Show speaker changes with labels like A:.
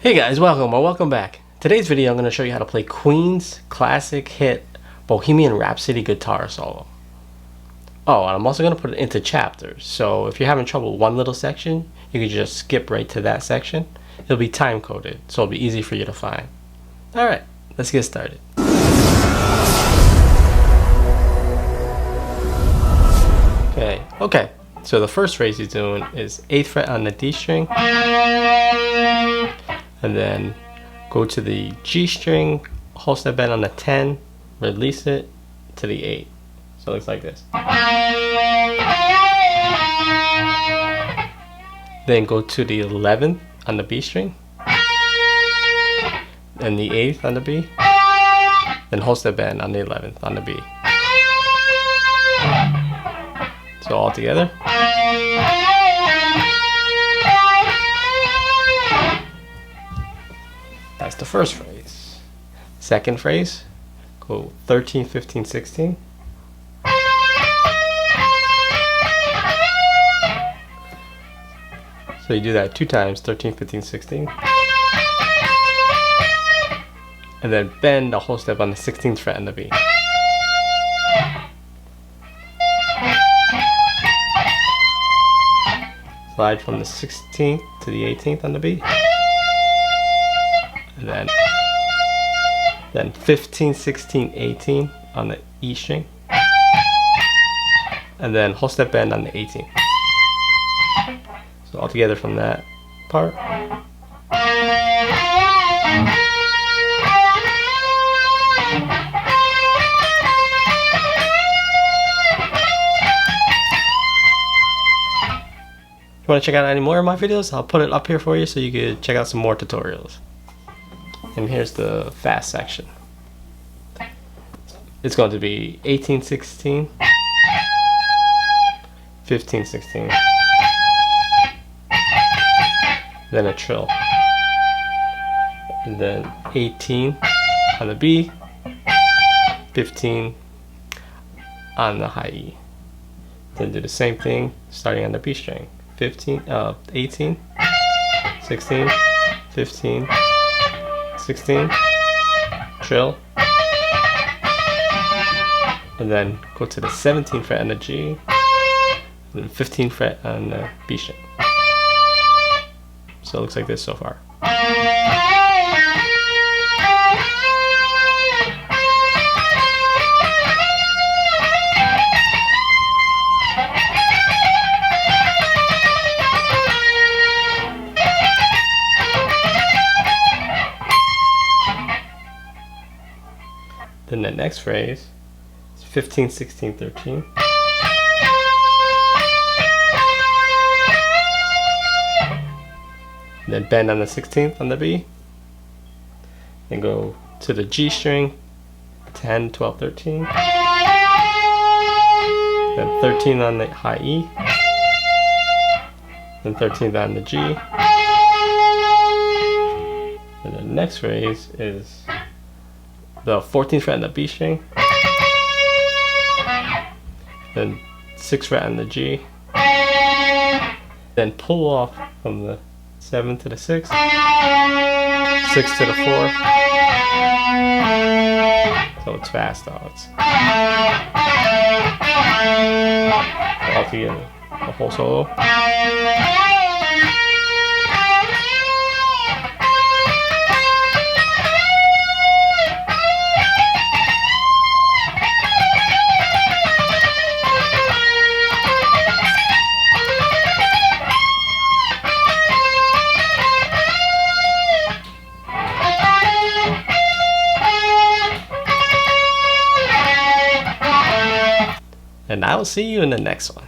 A: Hey guys, welcome or welcome back. Today's video I'm going to show you how to play Queen's classic hit Bohemian Rhapsody guitar solo. Oh, and I'm also going to put it into chapters, so if you're having trouble with one little section, you can just skip right to that section. It'll be time coded, so it'll be easy for you to find. Alright, let's get started. Okay, so the first phrase he's doing is 8th fret on the D string, and then go to the G string, hold step bend on the 10, release it to the 8. So it looks like this. Then go to the 11th on the B string, and the 8th on the B, then hold step bend on the 11th on the B. So all together. That's the first phrase. Second phrase, go 13, 15, 16. So you do that 2 times, 13, 15, 16. And then bend the whole step on the 16th fret on the B. Slide from the 16th to the 18th on the B. And then 15, 16, 18 on the E string. And then whole step bend on the 18th. So all together from that part. If you want to check out any more of my videos, I'll put it up here for you so you can check out some more tutorials. And here's the fast section. It's going to be 18, 16, 15, 16, then a trill, and then 18 on the B, 15 on the high E. Then do the same thing starting on the B string. 18, 16, 15, 16, trill, and then go to the 17th fret on the G, and then 15th fret on the B string. So it looks like this so far. Then the next phrase is 15, 16, 13. Then bend on the 16th on the B. Then go to the G string, 10, 12, 13. Then 13 on the high E. Then 13th on the G. And the next phrase is the 14th fret on the B string, then 6th fret on the G, then pull off from the 7th to the 6th, 6th to the 4th, so it's fast though, it's all together, the whole solo. And I will see you in the next one.